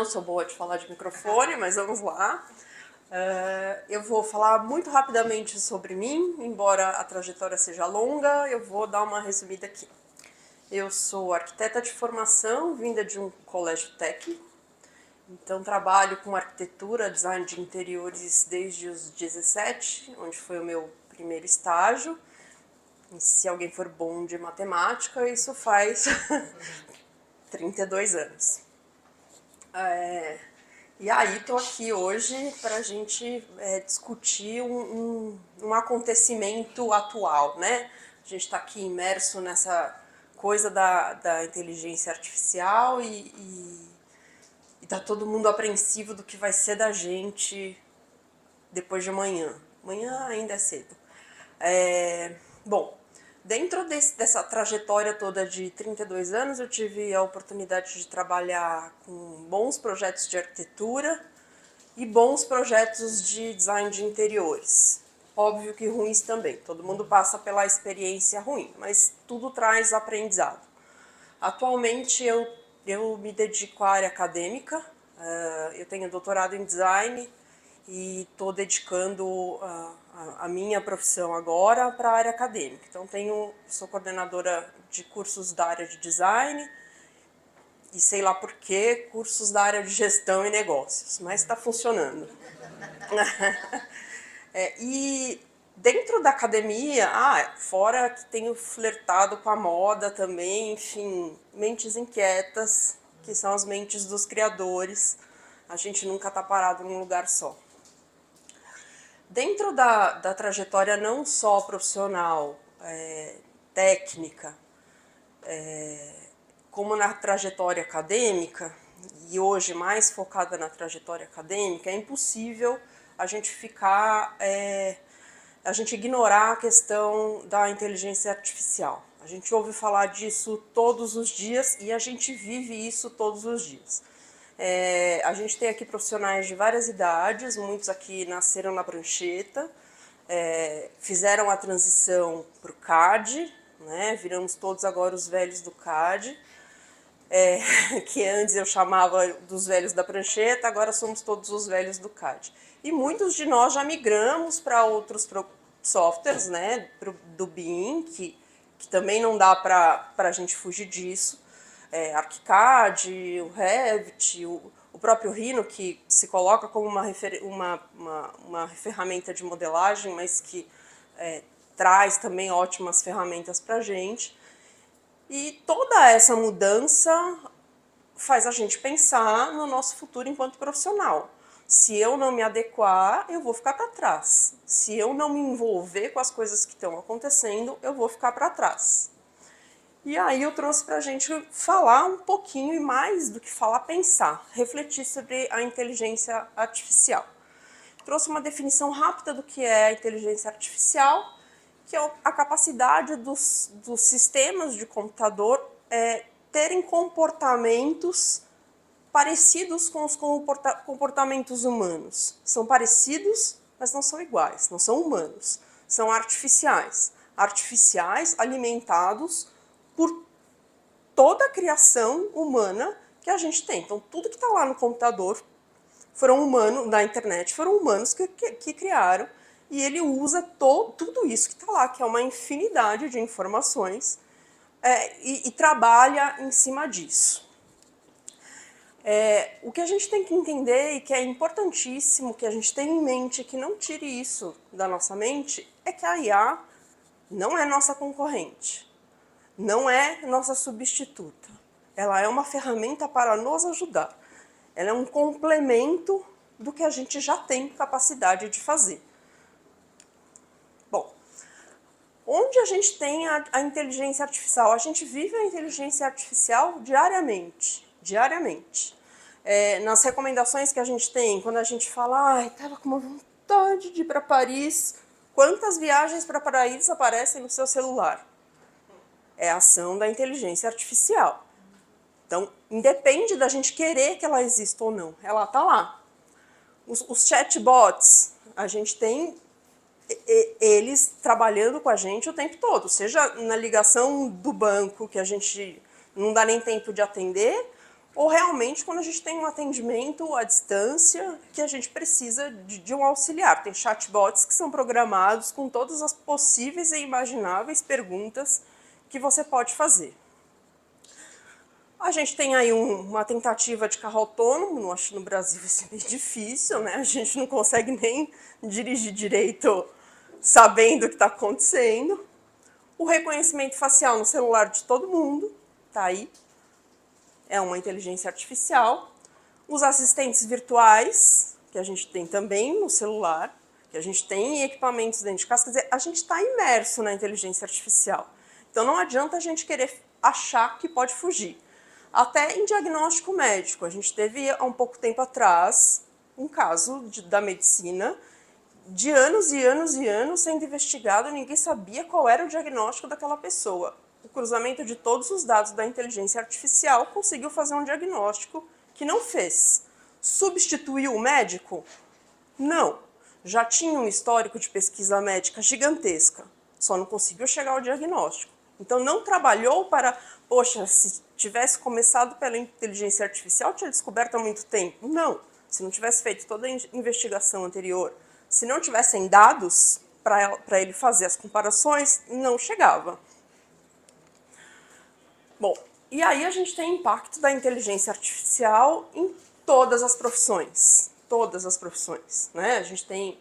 Não sou boa de falar de microfone, mas vamos lá. Eu vou falar muito rapidamente sobre mim, embora a trajetória seja longa, eu vou dar uma resumida aqui. Eu sou arquiteta de formação, vinda de um colégio técnico, então trabalho com arquitetura, design de interiores desde os 17, onde foi o meu primeiro estágio. E se alguém for bom de matemática, isso faz 32 anos. E aí estou aqui hoje para a gente discutir um acontecimento atual, né? A gente está aqui imerso nessa coisa da inteligência artificial e tá todo mundo apreensivo do que vai ser da gente depois de amanhã. Amanhã ainda é cedo. Bom, dentro dessa trajetória toda de 32 anos, eu tive a oportunidade de trabalhar com bons projetos de arquitetura e bons projetos de design de interiores. Óbvio que ruins também, todo mundo passa pela experiência ruim, mas tudo traz aprendizado. Atualmente eu me dedico à área acadêmica, eu tenho doutorado em design e estou dedicando a minha profissão agora para a área acadêmica. Então sou coordenadora de cursos da área de design e sei lá por quê, cursos da área de gestão e negócios, mas está funcionando. E dentro da academia, fora que tenho flertado com a moda também, enfim, mentes inquietas, que são as mentes dos criadores, a gente nunca está parado num lugar só. Dentro da trajetória não só profissional, técnica, como na trajetória acadêmica, e hoje mais focada na trajetória acadêmica, é impossível a gente a gente ignorar a questão da inteligência artificial. A gente ouve falar disso todos os dias e a gente vive isso todos os dias. A gente tem aqui profissionais de várias idades, muitos aqui nasceram na prancheta, fizeram a transição para o CAD, né? Viramos todos agora os velhos do CAD, que antes eu chamava dos velhos da prancheta, agora somos todos os velhos do CAD. E muitos de nós já migramos para outros softwares, né? Do BIM, que também não dá para a gente fugir disso. ArchiCAD, o Revit, o próprio Rhino, que se coloca como uma ferramenta de modelagem, mas que traz também ótimas ferramentas para a gente. E toda essa mudança faz a gente pensar no nosso futuro enquanto profissional. Se eu não me adequar, eu vou ficar para trás. Se eu não me envolver com as coisas que estão acontecendo, eu vou ficar para trás. E aí eu trouxe para a gente falar um pouquinho, e mais do que falar, pensar, refletir sobre a inteligência artificial. Trouxe uma definição rápida do que é a inteligência artificial, que é a capacidade dos sistemas de computador terem comportamentos parecidos com os comportamentos humanos. São parecidos, mas não são iguais, não são humanos. São artificiais. Artificiais alimentados por toda a criação humana que a gente tem. Então, tudo que está lá no computador foram humanos, na internet, foram humanos que criaram, e ele usa tudo isso que está lá, que é uma infinidade de informações, e trabalha em cima disso. O que a gente tem que entender e que é importantíssimo, que a gente tem em mente, que não tire isso da nossa mente, é que a IA não é nossa concorrente. Não é nossa substituta. Ela é uma ferramenta para nos ajudar. Ela é um complemento do que a gente já tem capacidade de fazer. Bom, onde a gente tem a inteligência artificial? A gente vive a inteligência artificial diariamente. Diariamente. Nas recomendações que a gente tem, quando a gente fala, estava com uma vontade de ir para Paris, quantas viagens para Paris aparecem no seu celular? É a ação da inteligência artificial. Então, independe da gente querer que ela exista ou não, ela está lá. Os chatbots, a gente tem eles trabalhando com a gente o tempo todo, seja na ligação do banco, que a gente não dá nem tempo de atender, ou realmente quando a gente tem um atendimento à distância que a gente precisa de um auxiliar. Tem chatbots que são programados com todas as possíveis e imagináveis perguntas que você pode fazer. A gente tem aí uma tentativa de carro autônomo, acho que no Brasil vai ser bem difícil, né? A gente não consegue nem dirigir direito sabendo o que está acontecendo. O reconhecimento facial no celular de todo mundo, tá aí. É uma inteligência artificial. Os assistentes virtuais, que a gente tem também no celular, que a gente tem em equipamentos dentro de casa, quer dizer, a gente está imerso na inteligência artificial. Então não adianta a gente querer achar que pode fugir. Até em diagnóstico médico, a gente teve há um pouco tempo atrás um caso da medicina de anos e anos e anos sendo investigado, ninguém sabia qual era o diagnóstico daquela pessoa. O cruzamento de todos os dados da inteligência artificial conseguiu fazer um diagnóstico que não fez. Substituiu o médico? Não. Já tinha um histórico de pesquisa médica gigantesca, só não conseguiu chegar ao diagnóstico. Então não trabalhou para, poxa, se tivesse começado pela inteligência artificial, tinha descoberto há muito tempo. Não. Se não tivesse feito toda a investigação anterior, se não tivessem dados para ele fazer as comparações, não chegava. Bom, e aí a gente tem impacto da inteligência artificial em todas as profissões. Todas as profissões, né? A gente tem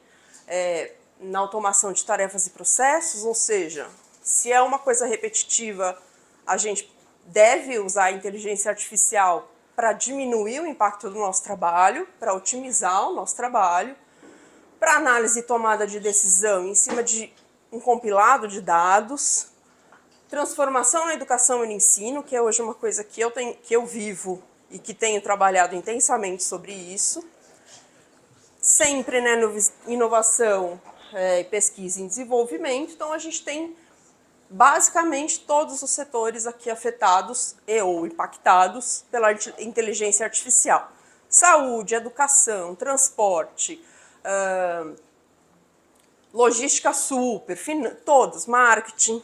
na automação de tarefas e processos, ou seja, se é uma coisa repetitiva, a gente deve usar a inteligência artificial para diminuir o impacto do nosso trabalho, para otimizar o nosso trabalho, para análise e tomada de decisão em cima de um compilado de dados, transformação na educação e no ensino, que é hoje uma coisa que eu vivo e que tenho trabalhado intensamente sobre isso. Sempre, né, inovação, pesquisa e desenvolvimento. Então a gente tem basicamente todos os setores aqui afetados e ou impactados pela inteligência artificial. Saúde, educação, transporte, logística super, todos, marketing.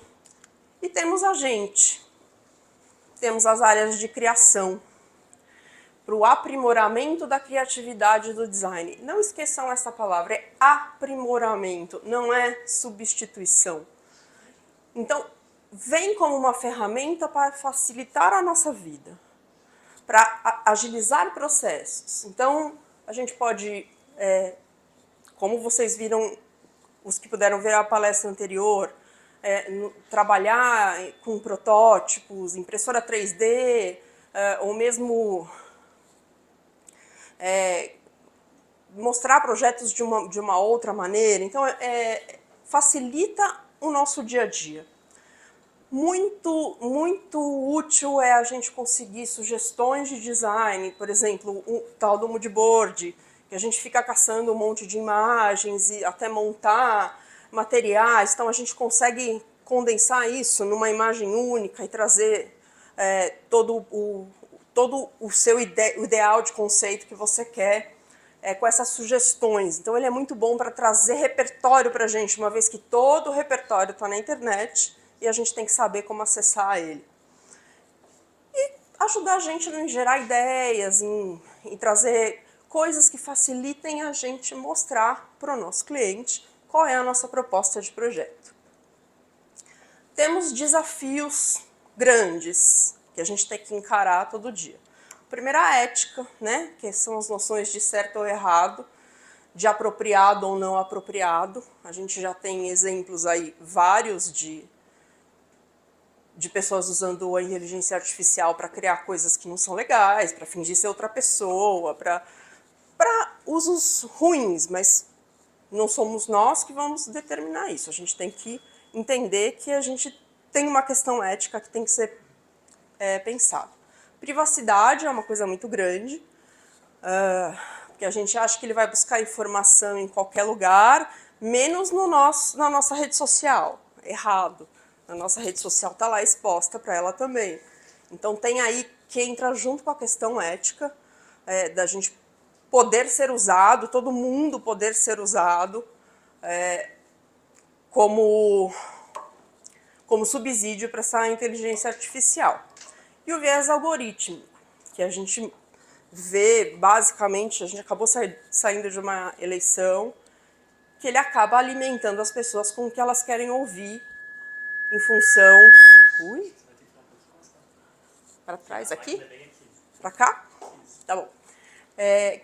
E temos a gente, temos as áreas de criação, para o aprimoramento da criatividade do design. Não esqueçam essa palavra, é aprimoramento, não é substituição. Então, vem como uma ferramenta para facilitar a nossa vida, para agilizar processos. Então, a gente pode, como vocês viram, os que puderam ver a palestra anterior, trabalhar com protótipos, impressora 3D, ou mesmo mostrar projetos de uma outra maneira. Então, facilita o nosso dia a dia. Muito, muito útil é a gente conseguir sugestões de design, por exemplo, o tal do moodboard, que a gente fica caçando um monte de imagens e até montar materiais. Então a gente consegue condensar isso numa imagem única e trazer todo o seu ideal de conceito que você quer com essas sugestões. Então ele é muito bom para trazer repertório para a gente, uma vez que todo o repertório está na internet e a gente tem que saber como acessar ele. E ajudar a gente a gerar ideias, em trazer coisas que facilitem a gente mostrar para o nosso cliente qual é a nossa proposta de projeto. Temos desafios grandes que a gente tem que encarar todo dia. Primeiro, a ética, né? Que são as noções de certo ou errado, de apropriado ou não apropriado. A gente já tem exemplos aí vários de pessoas usando a inteligência artificial para criar coisas que não são legais, para fingir ser outra pessoa, para usos ruins, mas não somos nós que vamos determinar isso. A gente tem que entender que a gente tem uma questão ética que tem que ser pensada. Privacidade é uma coisa muito grande, porque a gente acha que ele vai buscar informação em qualquer lugar, menos na nossa rede social. Errado. A nossa rede social está lá exposta para ela também. Então tem aí que entra junto com a questão ética, da gente poder ser usado, todo mundo poder ser usado como subsídio para essa inteligência artificial. E o viés algorítmico. que a gente vê, basicamente, a gente acabou saindo de uma eleição, que ele acaba alimentando as pessoas com o que elas querem ouvir em função... Ui! Para trás aqui? Para cá? Tá bom.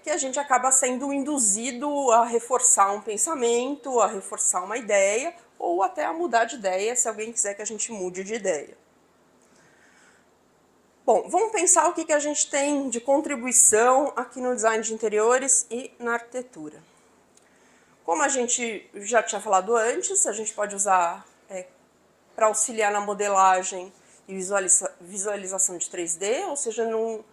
Que a gente acaba sendo induzido a reforçar um pensamento, a reforçar uma ideia, ou até a mudar de ideia, se alguém quiser que a gente mude de ideia. Bom, vamos pensar o que a gente tem de contribuição aqui no design de interiores e na arquitetura. Como a gente já tinha falado antes, a gente pode usar para auxiliar na modelagem e visualização de 3D, ou seja, no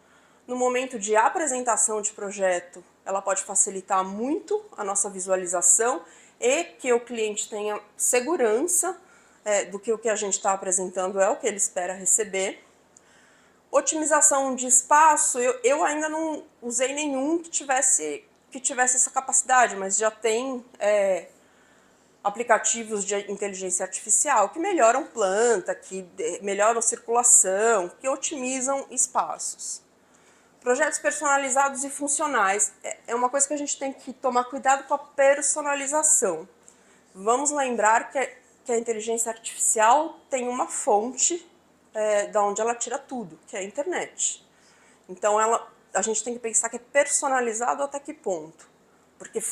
momento de apresentação de projeto, ela pode facilitar muito a nossa visualização e que o cliente tenha segurança do que o que a gente está apresentando é o que ele espera receber. Otimização de espaço, eu ainda não usei nenhum que tivesse essa capacidade, mas já tem aplicativos de inteligência artificial que melhoram planta, que melhoram circulação, que otimizam espaços. Projetos personalizados e funcionais. É uma coisa que a gente tem que tomar cuidado com a personalização. Vamos lembrar que a inteligência artificial tem uma fonte da onde ela tira tudo, que é a internet. Então a gente tem que pensar que é personalizado até que ponto, porque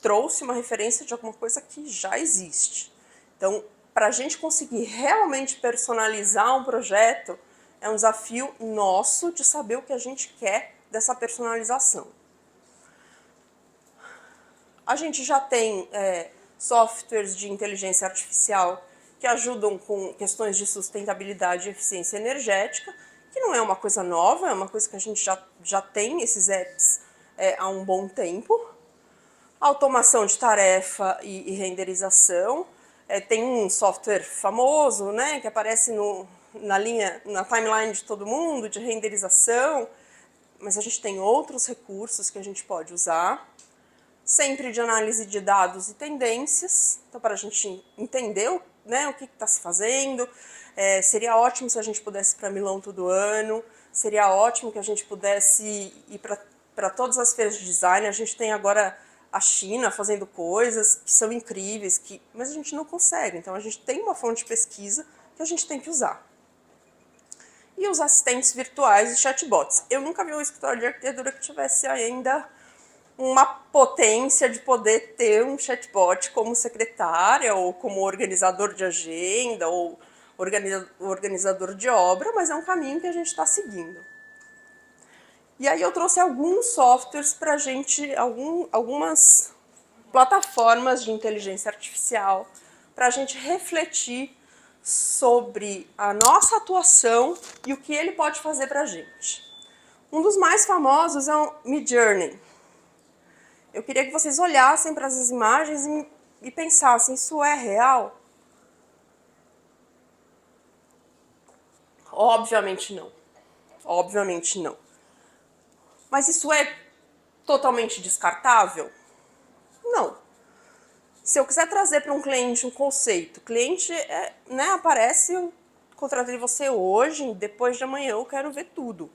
trouxe uma referência de alguma coisa que já existe. Então, para a gente conseguir realmente personalizar um projeto, é um desafio nosso de saber o que a gente quer dessa personalização. A gente já tem softwares de inteligência artificial que ajudam com questões de sustentabilidade e eficiência energética, que não é uma coisa nova, é uma coisa que a gente já tem esses apps há um bom tempo. Automação de tarefa e renderização. Tem um software famoso, né, que aparece na timeline de todo mundo, de renderização, mas a gente tem outros recursos que a gente pode usar. Sempre de análise de dados e tendências, então para a gente entender o que está se fazendo. Seria ótimo se a gente pudesse ir para Milão todo ano, seria ótimo que a gente pudesse ir para todas as feiras de design. A gente tem agora a China fazendo coisas que são incríveis, mas a gente não consegue, então a gente tem uma fonte de pesquisa que a gente tem que usar. E os assistentes virtuais e chatbots. Eu nunca vi um escritório de arquitetura que tivesse ainda uma potência de poder ter um chatbot como secretária, ou como organizador de agenda, ou organizador de obra, mas é um caminho que a gente está seguindo. E aí eu trouxe alguns softwares para a gente, algumas plataformas de inteligência artificial, para a gente refletir sobre a nossa atuação e o que ele pode fazer para a gente. Um dos mais famosos é o Midjourney. Eu queria que vocês olhassem para essas imagens e pensassem, isso é real? Obviamente não. Obviamente não. Mas isso é totalmente descartável? Não. Se eu quiser trazer para um cliente um conceito, o cliente aparece, eu contratei você hoje, depois de amanhã eu quero ver tudo.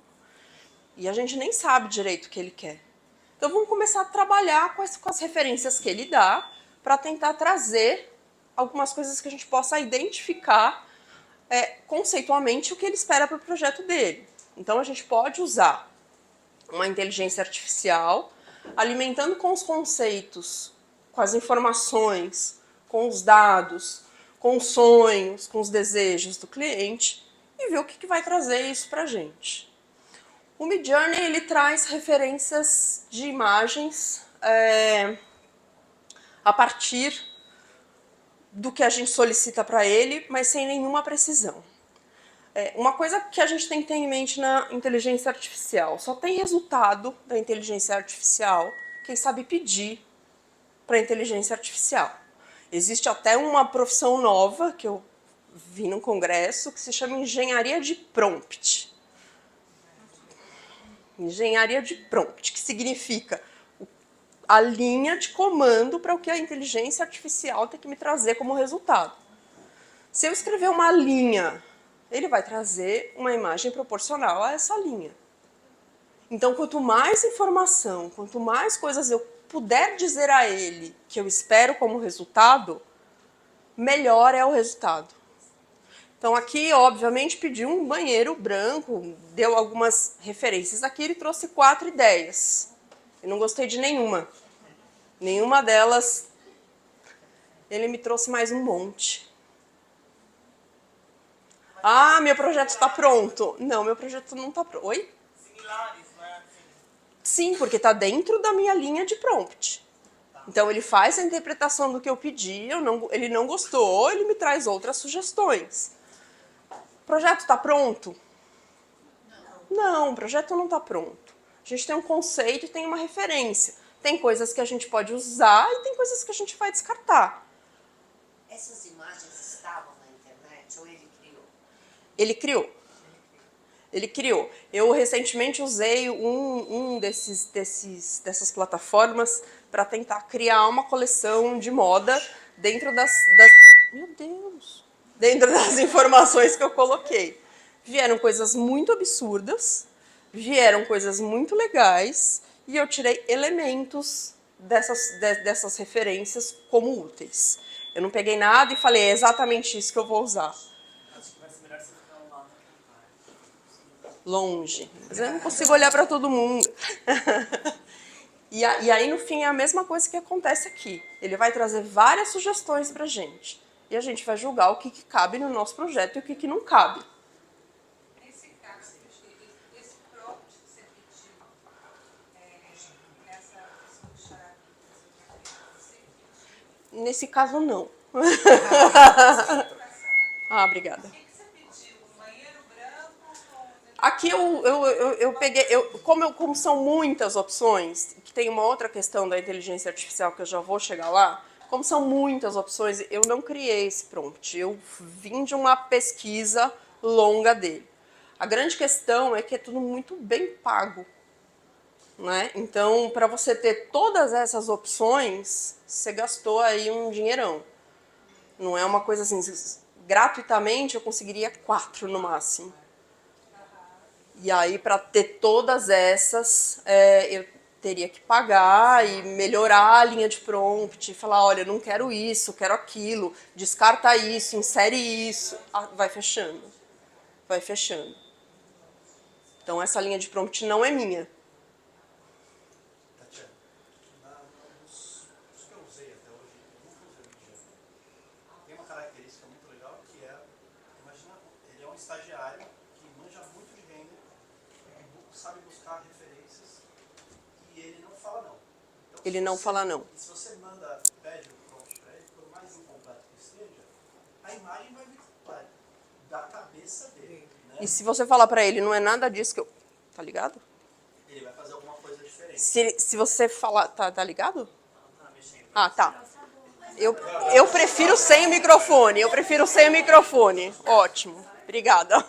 E a gente nem sabe direito o que ele quer. Então vamos começar a trabalhar com as referências que ele dá para tentar trazer algumas coisas que a gente possa identificar conceitualmente o que ele espera para o projeto dele. Então a gente pode usar uma inteligência artificial alimentando com os conceitos, com as informações, com os dados, com os sonhos, com os desejos do cliente e ver o que vai trazer isso para a gente. O Midjourney ele traz referências de imagens a partir do que a gente solicita para ele, mas sem nenhuma precisão. Uma coisa que a gente tem que ter em mente na inteligência artificial, só tem resultado da inteligência artificial quem sabe pedir para a inteligência artificial. Existe até uma profissão nova que eu vi num congresso que se chama engenharia de prompt. Engenharia de prompt, que significa a linha de comando para o que a inteligência artificial tem que me trazer como resultado. Se eu escrever uma linha, ele vai trazer uma imagem proporcional a essa linha. Então, quanto mais informação, quanto mais coisas eu puder dizer a ele que eu espero como resultado, melhor é o resultado. Então aqui, obviamente, pediu um banheiro branco, deu algumas referências. Aqui ele trouxe 4 ideias. Eu não gostei de nenhuma. Nenhuma delas. Ele me trouxe mais um monte. Ah, meu projeto está pronto. Não, meu projeto não está pronto. Oi? Similares, né? Sim, porque está dentro da minha linha de prompt. Então ele faz a interpretação do que eu pedi, ele não gostou, ele me traz outras sugestões. O projeto está pronto? Não, o projeto não está pronto. A gente tem um conceito e tem uma referência. Tem coisas que a gente pode usar e tem coisas que a gente vai descartar. Essas imagens estavam na internet ou ele criou? Ele criou. Ele criou. Eu recentemente usei dessas plataformas para tentar criar uma coleção de moda dentro Meu Deus! Dentro das informações que eu coloquei. Vieram coisas muito absurdas, vieram coisas muito legais e eu tirei elementos dessas referências como úteis. Eu não peguei nada e falei, é exatamente isso que eu vou usar. Acho que vai ser melhor você ficar lá Longe. Mas eu não consigo olhar para todo mundo. E aí, no fim, é a mesma coisa que acontece aqui. Ele vai trazer várias sugestões para a gente. E a gente vai julgar o que cabe no nosso projeto e o que não cabe. Nesse caso, esse prompt que você pediu, nessa questão do charabia, você pediu? Nesse caso, não. Ah, obrigada. O que você pediu? Um banheiro branco? Aqui eu peguei, como são muitas opções, que tem uma outra questão da inteligência artificial que eu já vou chegar lá, como são muitas opções, eu não criei esse prompt, eu vim de uma pesquisa longa dele. A grande questão é que é tudo muito bem pago, né? Então, para você ter todas essas opções, você gastou aí um dinheirão. Não é uma coisa assim, gratuitamente eu conseguiria 4 no máximo. E aí, para ter todas essas, eu teria que pagar e melhorar a linha de prompt, falar, olha, não quero isso, quero aquilo, descarta isso, insere isso. Ah, vai fechando. Vai fechando. Então, essa linha de prompt não é minha. Tatiana, os que eu usei até hoje, eu nunca usei o Midjourney. Tem uma característica muito legal que é, imagina, ele é um estagiário que manja muito de render, sabe buscar referências e ele não fala não. Então, Ele não fala não. E se você pede um prompt para ele, por mais incompleto que esteja, a imagem vai vir completa, da cabeça dele. Né? E se você falar pra ele, não é nada disso que eu... Tá ligado? Ele vai fazer alguma coisa diferente. Se você falar... Tá ligado? tá mexendo. Ah, tá. Eu prefiro sem o microfone. Eu prefiro sem o microfone. Ótimo. Obrigada.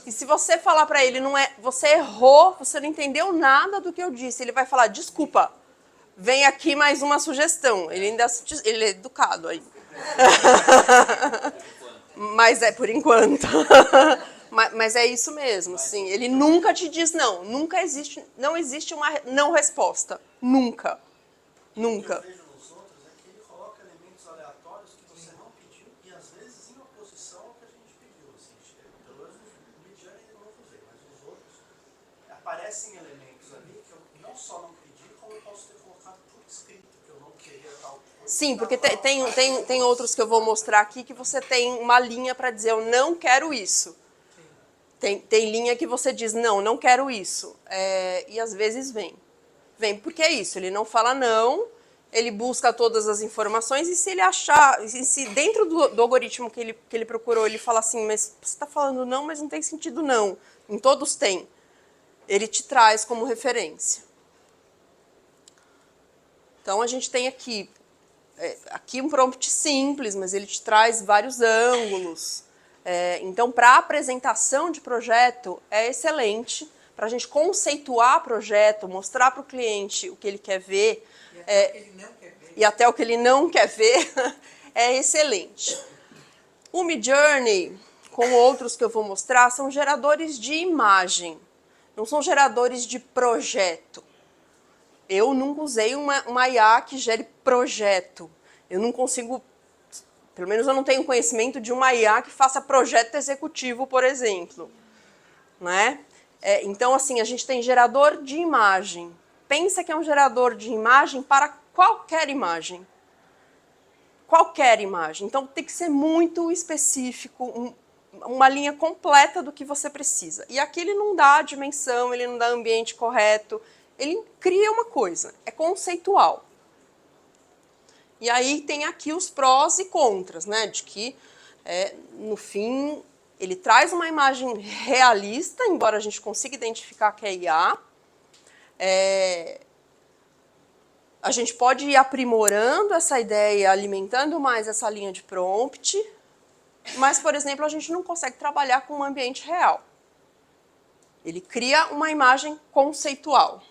E se você falar pra ele, não é, você errou, você não entendeu nada do que eu disse, ele vai falar, desculpa, vem aqui mais uma sugestão. Ele ainda ele é educado aí. Mas é por enquanto. Mas é isso mesmo, sim. Ele nunca te diz não. Não existe uma não resposta. Nunca. O que eu Nunca. vejo nos outros é que ele coloca elementos aleatórios que você não pediu e às vezes em oposição ao que a gente pediu. Assim, pelo menos no Midjourney eu não usei, mas os outros aparecem elementos ali que eu não só não pedi, como eu posso ter colocado por escrito, que eu não queria tal coisa. Sim, porque tem outros que eu vou mostrar aqui que você tem uma linha para dizer eu não quero isso. Tem linha que você diz não quero isso. E às vezes vem. Vem porque é isso, ele não fala não, ele busca todas as informações e se ele achar, se dentro do algoritmo que ele procurou, ele fala assim, mas você está falando não, mas não tem sentido não. Em todos tem. Ele te traz como referência. Então a gente tem aqui um prompt simples, mas ele te traz vários ângulos. Então, para apresentação de projeto, é excelente. Para a gente conceituar projeto, mostrar para o cliente o que ele quer ver. E até o que ele não quer ver, é excelente. O Midjourney, com outros que eu vou mostrar, são geradores de imagem. não são geradores de projeto. Eu nunca usei uma IA que gere projeto. Eu não consigo, pelo menos eu não tenho conhecimento de uma IA que faça projeto executivo, por exemplo. Né? Então, assim, a gente tem gerador de imagem. Pensa que é um gerador de imagem para qualquer imagem. Qualquer imagem. Então, tem que ser muito específico, uma linha completa do que você precisa. E aqui ele não dá a dimensão, ele não dá ambiente correto, ele cria uma coisa, é conceitual. E aí tem aqui os prós e contras, né? De que, no fim, ele traz uma imagem realista, embora a gente consiga identificar que é IA. A gente pode ir aprimorando essa ideia, alimentando mais essa linha de prompt, mas, por exemplo, a gente não consegue trabalhar com um ambiente real. Ele cria uma imagem conceitual.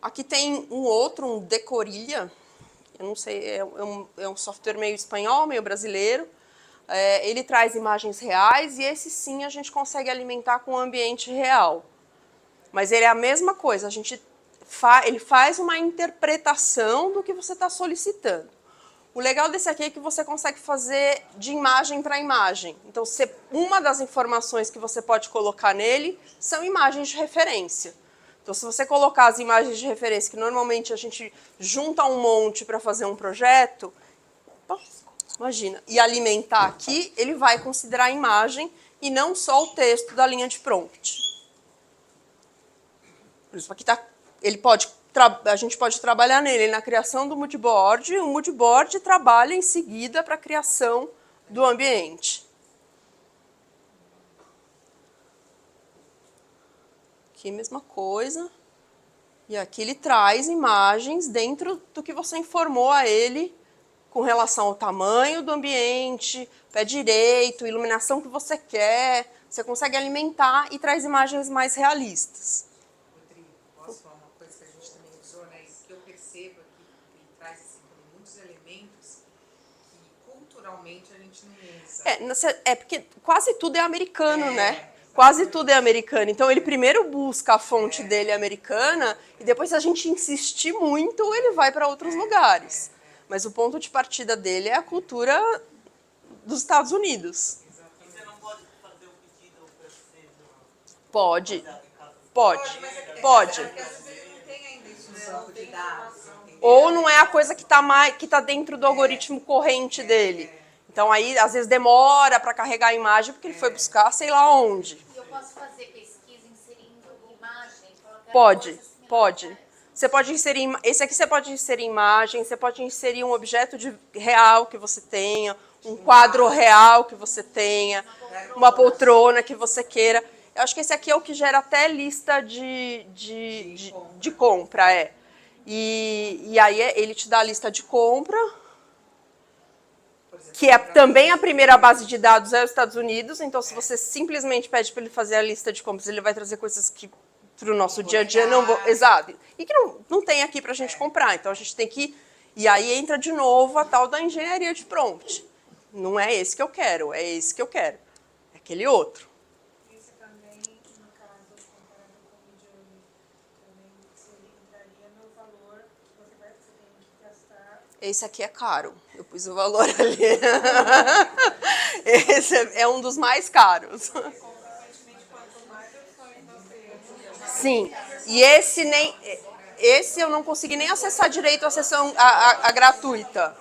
Aqui tem um Decorilha, eu não sei, é um software meio espanhol, meio brasileiro. Ele traz imagens reais e esse sim a gente consegue alimentar com um ambiente real. Mas ele é a mesma coisa, ele faz uma interpretação do que você está solicitando. O legal desse aqui é que você consegue fazer de imagem para imagem. Então, uma das informações que você pode colocar nele são imagens de referência. Então, se você colocar as imagens de referência, que normalmente a gente junta um monte para fazer um projeto, imagina, e alimentar aqui, ele vai considerar a imagem e não só o texto da linha de prompt. Por isso aqui a gente pode trabalhar nele na criação do moodboard, e o moodboard trabalha em seguida para a criação do ambiente. Aqui mesma coisa. E aqui ele traz imagens dentro do que você informou a ele com relação ao tamanho do ambiente, pé direito, iluminação que você quer. Você consegue alimentar e traz imagens mais realistas. Rodrigo, posso falar uma coisa que a gente também usou, né? Isso que eu percebo aqui, que ele traz assim, muitos elementos que culturalmente a gente não usa. Porque quase tudo é americano, né? Quase tudo é americano. Então, ele primeiro busca a fonte dele americana e depois, se a gente insistir muito, ele vai para outros lugares. Mas o ponto de partida dele é a cultura dos Estados Unidos. E você não pode fazer o pedido para ser Pode. baseado em casos. Pode. Porque às vezes ele não tem ainda isso no banco de dados. Entendeu? Ou não é a coisa que tá dentro do algoritmo corrente dele. Então, aí, às vezes, demora para carregar a imagem porque ele foi buscar sei lá onde. E eu posso fazer pesquisa inserindo imagem? Pode. Você pode inserir, esse aqui você pode inserir imagem, você pode inserir um objeto real que você tenha, um quadro real que você tenha, uma poltrona que você queira. Eu acho que esse aqui é o que gera até lista de compra, E aí ele te dá a lista de compra, que é também a primeira base de dados é os Estados Unidos, então se você simplesmente pede para ele fazer a lista de compras, ele vai trazer coisas que para o nosso dia a dia não vão... Exato. E que não tem aqui para a gente comprar, então a gente tem que... E aí entra de novo a tal da engenharia de prompt. Não é esse que eu quero, é esse que eu quero. É aquele outro. Esse também, no caso, comparado com o Midjourney, também se entraria no valor que você tem que gastar. Esse aqui é caro. Eu pus o valor ali. Esse é um dos mais caros. Consequentemente, quanto mais opções você... Sim. E esse eu não consegui nem acessar direito a sessão a gratuita.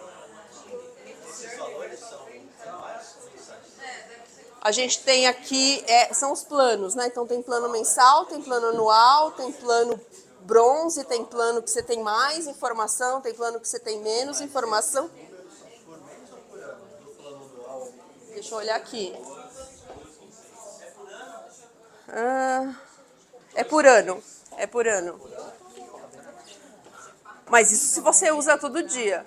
A gente tem aqui, são os planos, né? Então tem plano mensal, tem plano anual, tem plano bronze, tem plano que você tem mais informação, tem plano que você tem menos informação. Deixa eu olhar aqui. É por ano. Mas isso se você usa todo dia.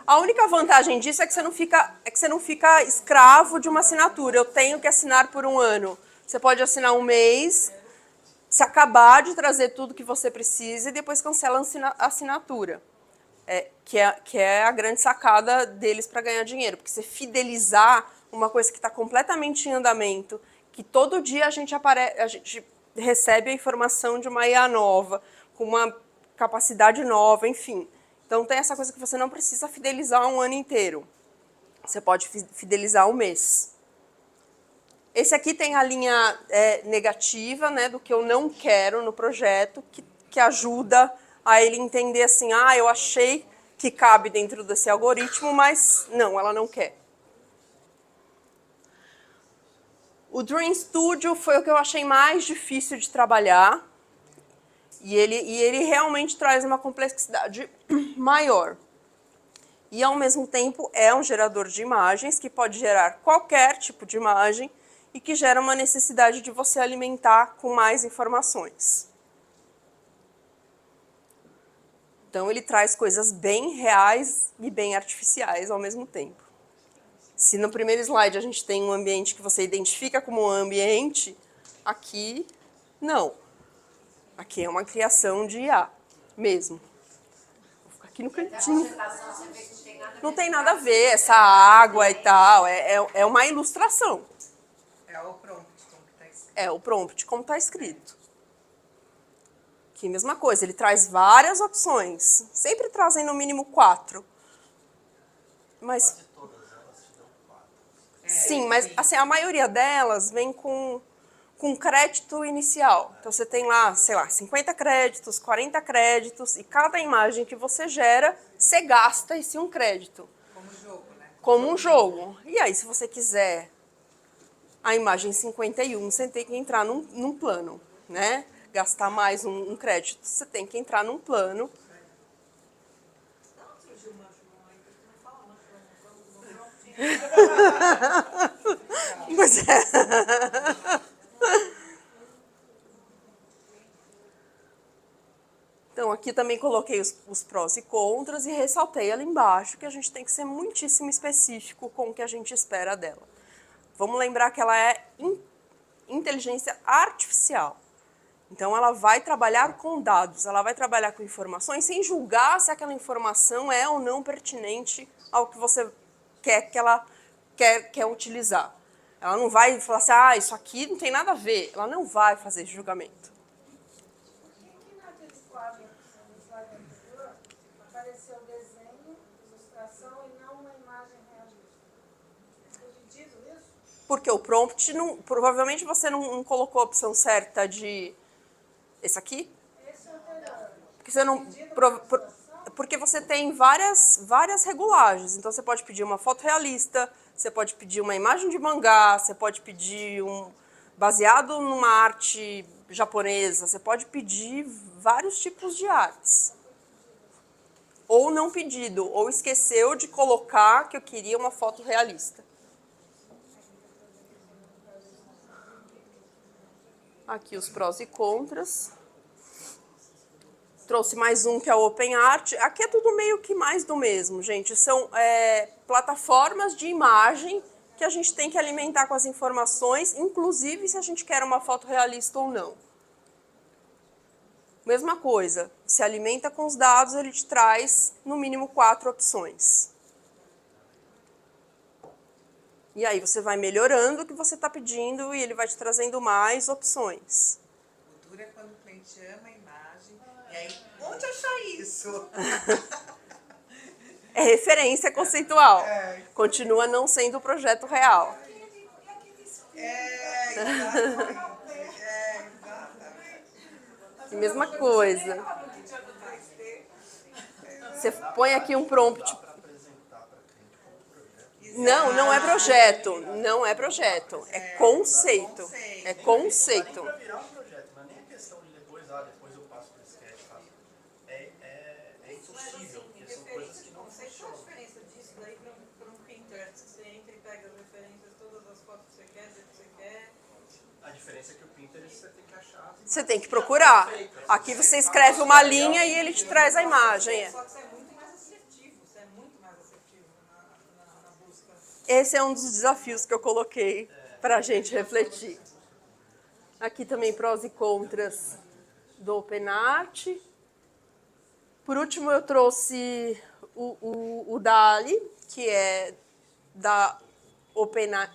A única vantagem disso é que você não fica escravo de uma assinatura. Eu tenho que assinar por um ano. Você pode assinar um mês, se acabar de trazer tudo que você precisa e depois cancela a assinatura. Que é a grande sacada deles para ganhar dinheiro. Porque você fidelizar uma coisa que está completamente em andamento, que todo dia a gente recebe a informação de uma IA nova, com uma capacidade nova, enfim. Então tem essa coisa que você não precisa fidelizar um ano inteiro. Você pode fidelizar um mês. Esse aqui tem a linha negativa, né, do que eu não quero no projeto, que ajuda a ele entender assim, ah, eu achei que cabe dentro desse algoritmo, mas não, ela não quer. O Dream Studio foi o que eu achei mais difícil de trabalhar, e ele realmente traz uma complexidade maior. E, ao mesmo tempo, é um gerador de imagens que pode gerar qualquer tipo de imagem e que gera uma necessidade de você alimentar com mais informações. Então, ele traz coisas bem reais e bem artificiais ao mesmo tempo. Se no primeiro slide a gente tem um ambiente que você identifica como um ambiente, aqui não. Aqui é uma criação de IA mesmo. Vou ficar aqui no cantinho. Não tem nada a ver, essa água e tal, é uma ilustração. É o prompt, como que tá escrito. É o prompt, como está escrito. Aqui, mesma coisa, ele traz várias opções, sempre trazem no mínimo 4. Mas, Quase todas elas te dão 4. sim, mas assim, a maioria delas vem com crédito inicial. Então você tem lá, sei lá, 50 créditos, 40 créditos, e cada imagem que você gera, você gasta esse um crédito. Como jogo, né? Como um jogo. E aí, se você quiser a imagem 51, você tem que entrar num plano, né? Gastar mais um crédito, você tem que entrar num plano. Pois é. Então, aqui também coloquei os prós e contras e ressaltei ali embaixo que a gente tem que ser muitíssimo específico com o que a gente espera dela. Vamos lembrar que ela é inteligência artificial. Então, ela vai trabalhar com dados, ela vai trabalhar com informações sem julgar se aquela informação é ou não pertinente ao que você quer que ela quer utilizar. Ela não vai falar assim, ah, isso aqui não tem nada a ver. Ela não vai fazer esse julgamento. Por que naquele quadro, no slide anterior, apareceu desenho, ilustração e não uma imagem realista? Foi pedido isso? Porque o prompt, provavelmente você não colocou a opção certa de... Esse aqui? Esse é o anterior. Porque você não... Pedido pro- para pro- ilustração? porque você tem várias regulagens. Então, você pode pedir uma foto realista, você pode pedir uma imagem de mangá, você pode pedir baseado numa arte japonesa, você pode pedir vários tipos de artes. Ou não pedido, ou esqueceu de colocar que eu queria uma foto realista. Aqui os prós e contras. Trouxe mais um que é o OpenArt. Aqui é tudo meio que mais do mesmo, gente. São plataformas de imagem que a gente tem que alimentar com as informações, inclusive se a gente quer uma foto realista ou não. Mesma coisa, se alimenta com os dados, ele te traz no mínimo 4 opções. E aí você vai melhorando o que você está pedindo e ele vai te trazendo mais opções. O duro é quando o cliente ama a imagem. E aí, onde achar isso? É referência conceitual. É. Continua não sendo o projeto real. Exatamente. Mesma coisa. Você põe aqui um prompt. Para apresentar para cliente como projeto. Não é projeto. Não é projeto. É conceito. É conceito. Para virar um projeto, não é nem a questão de depois eu passo para o sketch, faço. É impossível, porque são coisas que não Qual a funcionam. diferença disso daí para um Pinterest? Você entra e pega as referências, todas as fotos que você quer, do que você quer. A diferença é que o Pinterest você tem que achar. Você tem que procurar. Aqui você escreve uma linha e ele te traz a imagem. Só que você é muito mais assertivo, na busca. Esse é um dos desafios que eu coloquei para a gente refletir. Aqui também prós e contras do OpenArt. Por último, eu trouxe o DALL-E, que é da OpenArt.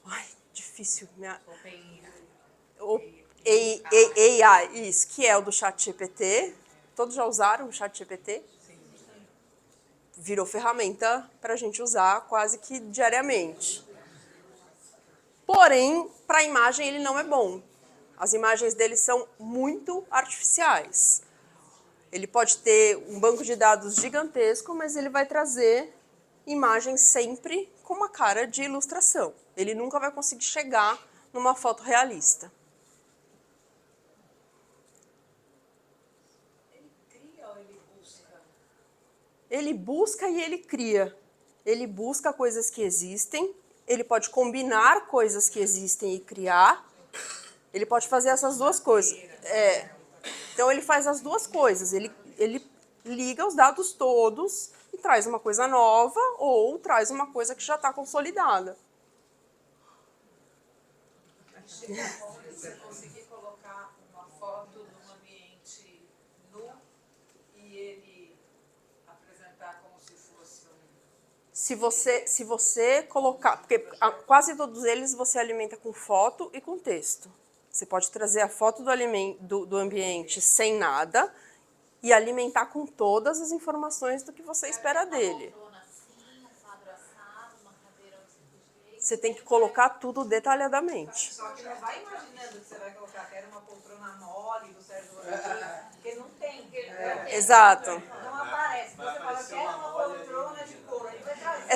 Ai, difícil. AI, isso, que é o do ChatGPT. Todos já usaram o ChatGPT? Virou ferramenta para a gente usar quase que diariamente. Porém, para a imagem ele não é bom. As imagens dele são muito artificiais. Ele pode ter um banco de dados gigantesco, mas ele vai trazer imagens sempre com uma cara de ilustração. Ele nunca vai conseguir chegar numa foto realista. Ele cria ou ele busca? Ele busca e ele cria. Ele busca coisas que existem, ele pode combinar coisas que existem e criar. Ele pode fazer essas duas coisas. Então ele faz as duas coisas. Ele liga os dados todos e traz uma coisa nova ou traz uma coisa que já está consolidada. Você conseguir colocar uma foto num ambiente nu e ele apresentar como se fosse Se você colocar... Porque quase todos eles você alimenta com foto e com texto. Você pode trazer a foto do ambiente sem nada e alimentar com todas as informações do que você espera dele. Você tem que colocar tudo detalhadamente. Só que não vai imaginando que você vai colocar, quero uma poltrona mole do Sérgio Rodrigues, porque não tem. Exato. Não aparece. Você fala, quero uma poltrona de couro. Ele vai trazer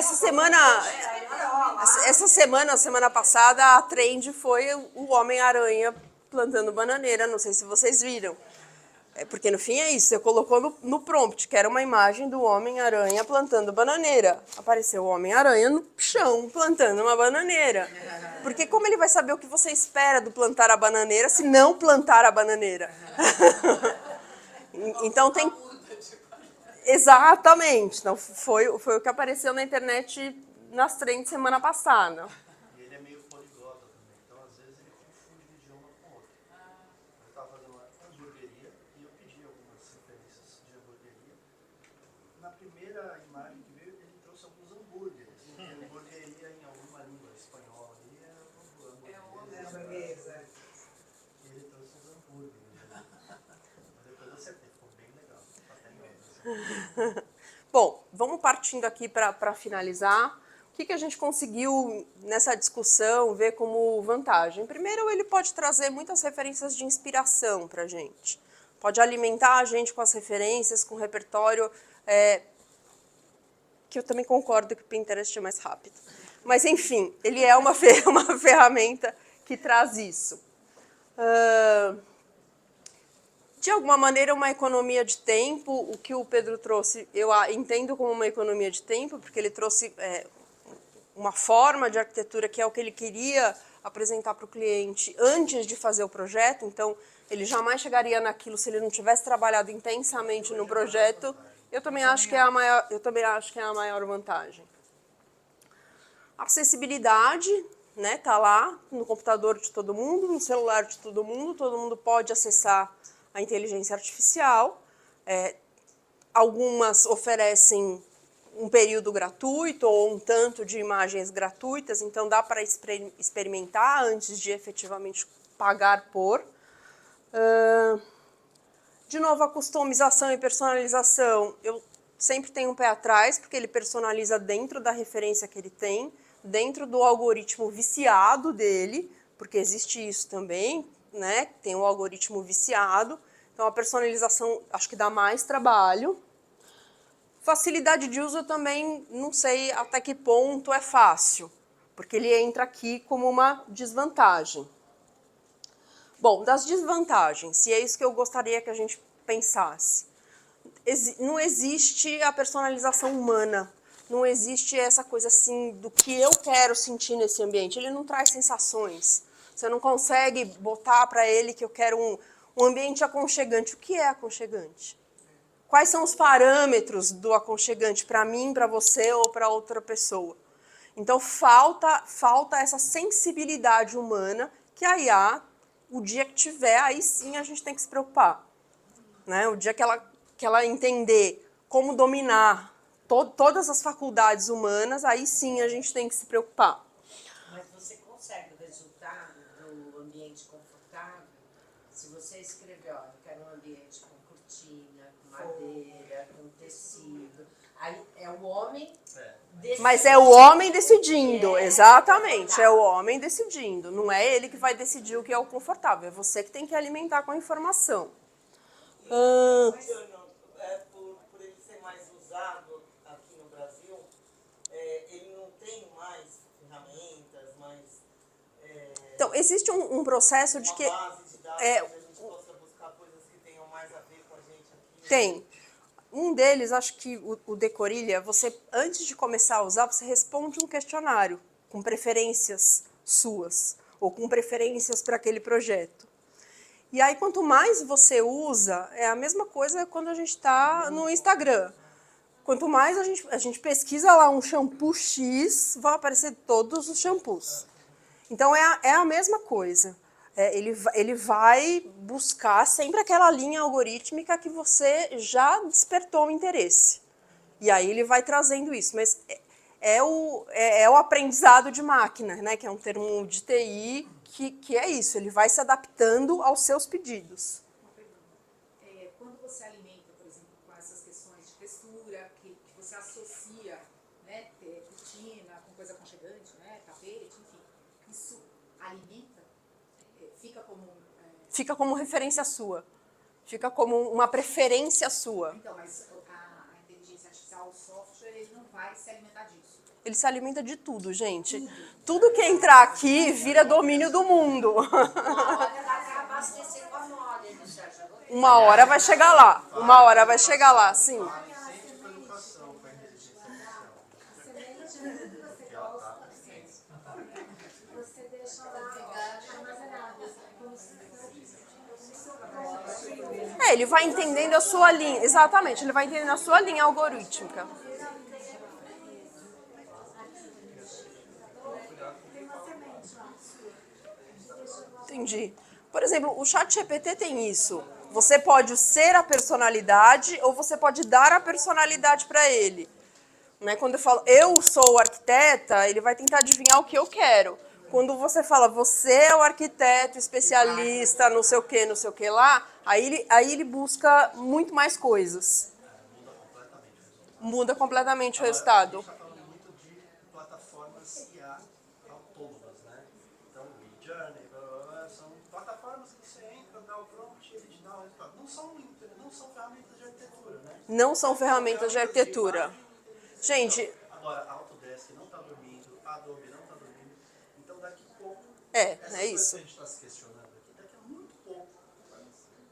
Essa semana passada, a trend foi o Homem-Aranha plantando bananeira. Não sei se vocês viram. Porque no fim é isso, você colocou no prompt, que era uma imagem do Homem-Aranha plantando bananeira. Apareceu o Homem-Aranha no chão plantando uma bananeira. Porque como ele vai saber o que você espera do plantar a bananeira se não plantar a bananeira? Então tem... Exatamente. Então, foi o que apareceu na internet nas trends semana passada. E ele é meio poliglota também, então às vezes ele confunde um idioma com outro. Eu estava fazendo uma hamburgueria e eu pedi algumas referências de hamburgueria. Na primeira imagem que veio, ele trouxe alguns hambúrgueres. E hamburgueria em alguma língua espanhola ali é hambúrgueres. E ele trouxe uns hambúrgueres. Mas depois eu acertei, ficou bem legal. Até em outras. Bom, vamos partindo aqui para finalizar. O que a gente conseguiu nessa discussão ver como vantagem? Primeiro, ele pode trazer muitas referências de inspiração para a gente. Pode alimentar a gente com as referências, com o repertório, que eu também concordo que o Pinterest é mais rápido. Mas, enfim, ele é uma ferramenta que traz isso. De alguma maneira, uma economia de tempo. O que o Pedro trouxe, eu entendo como uma economia de tempo, porque ele trouxe uma forma de arquitetura que é o que ele queria apresentar para o cliente antes de fazer o projeto. Então, ele jamais chegaria naquilo se ele não tivesse trabalhado intensamente no projeto. Eu também acho que é a maior vantagem. Acessibilidade, né, tá lá no computador de todo mundo, no celular de todo mundo pode acessar a inteligência artificial. Algumas oferecem um período gratuito ou um tanto de imagens gratuitas, então dá para experimentar antes de efetivamente pagar por. De novo, a customização e personalização, eu sempre tenho um pé atrás, porque ele personaliza dentro da referência que ele tem, dentro do algoritmo viciado dele, porque existe isso também, né? Tem um algoritmo viciado, então a personalização acho que dá mais trabalho. Facilidade de uso eu também não sei até que ponto é fácil, porque ele entra aqui como uma desvantagem. Bom, das desvantagens, e é isso que eu gostaria que a gente pensasse. Não existe a personalização humana, não existe essa coisa assim do que eu quero sentir nesse ambiente. Ele não traz sensações. Você não consegue botar para ele que eu quero um ambiente aconchegante. O que é aconchegante? Quais são os parâmetros do aconchegante para mim, para você ou para outra pessoa? Então, falta essa sensibilidade humana que a IA, o dia que tiver, aí sim a gente tem que se preocupar. Né? O dia que ela entender como dominar todas as faculdades humanas, aí sim a gente tem que se preocupar. Mas você consegue o resultado do ambiente confortável você escreveu, ó, eu quero um ambiente com cortina, com madeira, com tecido. Aí é o homem decidindo. Mas é o homem decidindo, o que é exatamente, é o confortável. homem decidindo. Não é ele que vai decidir o que é o confortável, é você que tem que alimentar com a informação. Luciano, por ele ser mais usado aqui no Brasil, ele não tem mais ferramentas, mais Então, existe um processo de uma que... base de dados é, onde a gente possa buscar coisas que tenham mais a ver com a gente aqui. Tem. Um deles, acho que o Decorilha, você, antes de começar a usar, você responde um questionário com preferências suas, ou com preferências para aquele projeto. E aí, quanto mais você usa, é a mesma coisa quando a gente está no Instagram. Quanto mais a gente pesquisa lá um shampoo X, vão aparecer todos os shampoos. Então, é a mesma coisa. Ele vai buscar sempre aquela linha algorítmica que você já despertou o interesse. E aí ele vai trazendo isso. Mas é o aprendizado de máquina, né? Que é um termo de TI, que é isso. Ele vai se adaptando aos seus pedidos. Uma pergunta. Quando você alimenta, por exemplo, com essas questões de textura, que você associa, né, cortina com coisa aconchegante, né, tapete, enfim, isso alimenta? Fica como referência sua. Fica como uma preferência sua. Então, mas a inteligência artificial, o software, ele não vai se alimentar disso. Ele se alimenta de tudo, gente. Tudo que entrar aqui vira domínio do mundo. Uma hora vai abastecer com a mole do Sérgio. Uma hora vai chegar lá. Uma hora vai chegar lá, sim. Sempre com a educação, com a inteligência artificial. A semente que você gosta, você deixa lá armazenado. Como se Ele vai entendendo a sua linha. Exatamente, ele vai entendendo a sua linha algorítmica. Entendi. Por exemplo, o ChatGPT tem isso. Você pode ser a personalidade ou você pode dar a personalidade para ele. Né? Quando eu falo, eu sou arquiteta, ele vai tentar adivinhar o que eu quero. Quando você fala, você é o arquiteto especialista, não sei o que lá, aí ele busca muito mais coisas. Muda completamente o A resultado. gente está falando muito de plataformas IA autônomas, né? Então, Midjourney, são plataformas que você entra, dá o prompt, ele te dá o resultado. Não são ferramentas de arquitetura, né? Não são ferramentas de arquitetura. Gente, Agora, a Autodesk não está dormindo, a Adobe não está dormindo. Então, daqui a pouco, é essas coisas isso. que a gente está se questionando aqui, daqui a muito pouco,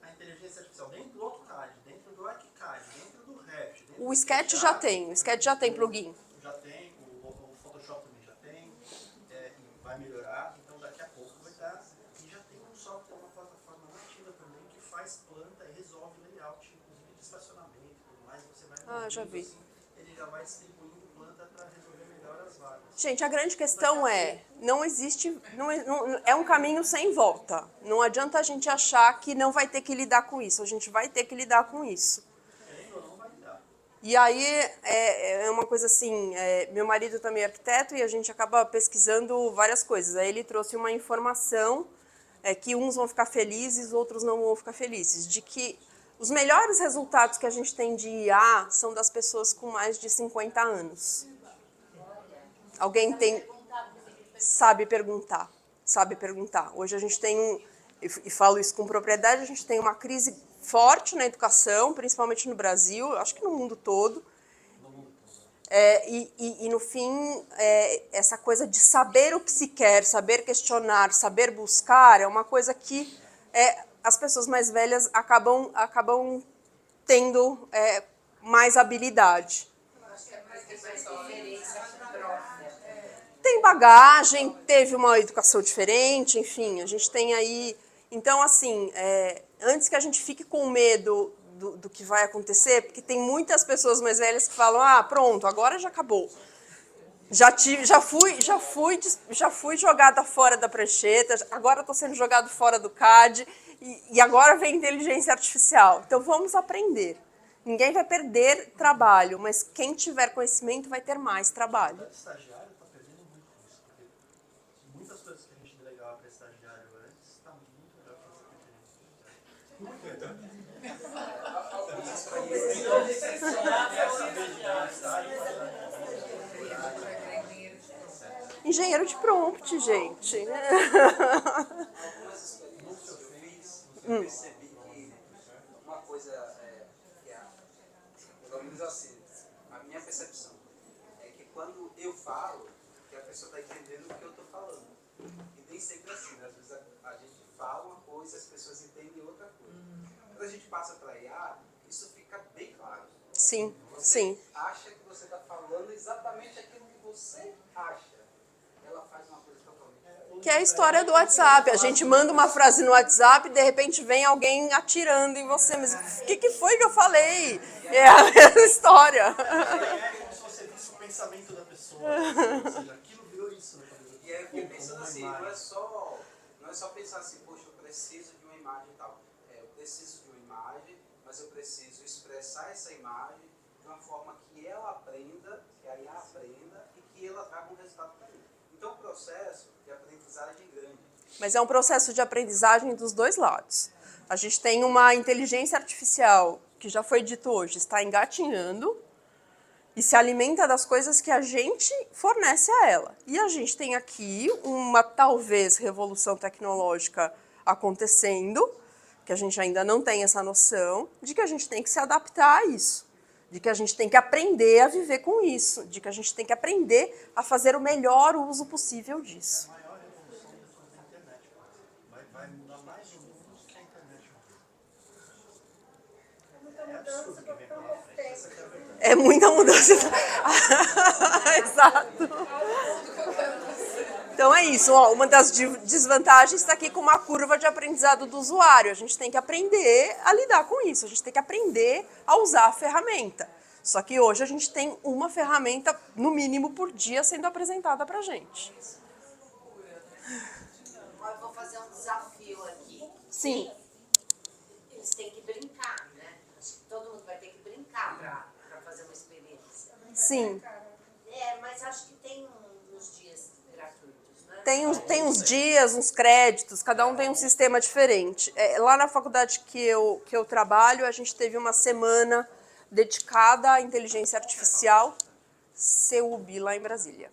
a inteligência artificial dentro do AutoCAD, dentro do ArchiCAD, dentro do Revit, dentro O do Sketch já tem, o Sketch já tem plugin. Já tem, o Photoshop também já tem, e vai melhorar, então daqui a pouco vai estar. E já tem um software, uma plataforma nativa também que faz planta e resolve layout, inclusive de estacionamento e tudo mais. Você vai Já vi. assim, ele já vai distribuindo planta para resolver melhor as vagas. Gente, a grande questão não existe, é um caminho sem volta. Não adianta a gente achar que não vai ter que lidar com isso. A gente vai ter que lidar com isso. Querendo ou não, vai dar. E aí é uma coisa assim, meu marido também é arquiteto e a gente acaba pesquisando várias coisas. Aí ele trouxe uma informação que uns vão ficar felizes, outros não vão ficar felizes. De que os melhores resultados que a gente tem de IA são das pessoas com mais de 50 anos. Alguém tem... Sabe perguntar. Sabe perguntar. Hoje a gente tem e falo isso com propriedade, a gente tem uma crise forte na educação, principalmente no Brasil, acho que no mundo todo. E no fim, essa coisa de saber o que se quer, saber questionar, saber buscar, é uma coisa que as pessoas mais velhas acabam tendo mais habilidade. Tem bagagem, teve uma educação diferente, enfim, a gente tem aí... Então, assim, antes que a gente fique com medo do que vai acontecer, porque tem muitas pessoas mais velhas que falam, pronto, agora já acabou. Já fui jogada fora da prancheta, agora estou sendo jogado fora do CAD, e agora vem inteligência artificial. Então, vamos aprender. Ninguém vai perder trabalho, mas quem tiver conhecimento vai ter mais trabalho. Estagiário está perdendo muito isso, porque muitas coisas que a gente delegava para estagiário antes está muito melhor para essa inteligência artificial. Engenheiro de prompt, gente. Algumas experiências que eu fiz, eu percebi que uma coisa que é, pelo menos assim, a minha percepção, é que quando eu falo, que a pessoa está entendendo o que eu estou falando. E nem sempre é assim, né? Às vezes a gente fala uma coisa e as pessoas entendem outra coisa. Quando a gente passa para IA, isso fica bem claro. Sim, Você sim. acha que você está falando exatamente aquilo que você acha. Ela faz uma coisa totalmente. Que é a história do WhatsApp. A gente manda uma frase no WhatsApp e de repente vem alguém atirando em você. Mas o que foi que eu falei? É a mesma história. É como se você visse o pensamento da pessoa. Ou seja, aquilo virou isso na cabeça. E aí eu fiquei pensando assim, não é só pensar assim, poxa, eu preciso de uma imagem e tal. Eu preciso de uma imagem, mas eu preciso expressar essa imagem de uma forma que ela aprenda, que a IA aprenda e que ela traga um resultado para mim. Então o processo de aprendizagem é grande. Mas é um processo de aprendizagem dos dois lados. A gente tem uma inteligência artificial, que já foi dito hoje, está engatinhando e se alimenta das coisas que a gente fornece a ela. E a gente tem aqui uma, talvez, revolução tecnológica acontecendo, que a gente ainda não tem essa noção, de que a gente tem que se adaptar a isso, de que a gente tem que aprender a viver com isso, de que a gente tem que aprender a fazer o melhor uso possível disso. A maior revolução é a internet. Vai mudar mais o mundo que a internet. É muita mudança por tão pouco tempo. É muita mudança. Exato. Então é isso, ó, uma das desvantagens está aqui com uma curva de aprendizado do usuário. A gente tem que aprender a lidar com isso, a gente tem que aprender a usar a ferramenta. Só que hoje a gente tem uma ferramenta, no mínimo por dia, sendo apresentada para a gente. Eu vou fazer um desafio aqui. Sim. Eles têm que brincar, né? Acho que todo mundo vai ter que brincar para fazer uma experiência. Sim. Mas acho que tem uns dias gratuitos, né? Tem uns dias, uns créditos, cada um tem um sistema diferente. Lá na faculdade que eu trabalho, a gente teve uma semana dedicada à inteligência artificial, CEUB, lá em Brasília.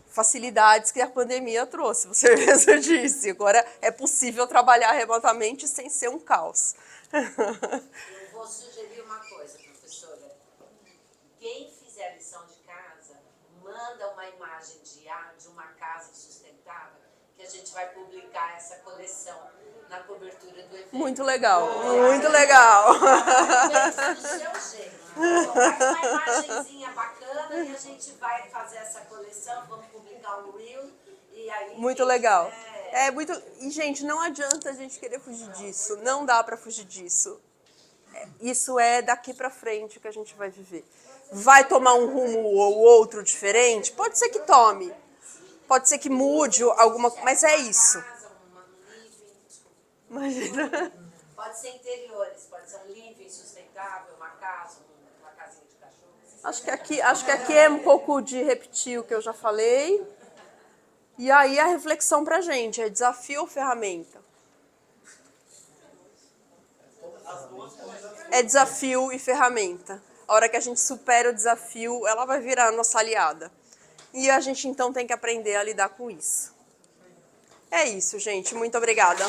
Facilidades que a pandemia trouxe, você mesmo disse. Agora é possível trabalhar remotamente sem ser um caos. Eu vou sugerir uma coisa, professora. Quem fizer a lição de casa, manda uma imagem de uma casa sustentável, que a gente vai publicar essa coleção na cobertura do evento. Muito legal, muito legal. Pensa do seu jeito. Faz uma imagenzinha bacana e a gente vai fazer essa coleção, vamos publicar um reel e aí... Muito legal. E, gente, não adianta a gente querer fugir disso. Não dá para fugir disso. Isso é daqui para frente que a gente vai viver. Vai tomar um rumo ou outro diferente? Pode ser que tome. Pode ser que mude alguma coisa, mas é isso. Imagina. Pode ser interiores, pode ser um living sustentável, uma casa, uma casinha de cachorro. Acho que aqui é um pouco de repetir o que eu já falei. E aí a reflexão pra gente é desafio ou ferramenta? É desafio e ferramenta. A hora que a gente supera o desafio, ela vai virar a nossa aliada. E a gente então tem que aprender a lidar com isso. É isso, gente. Muito obrigada.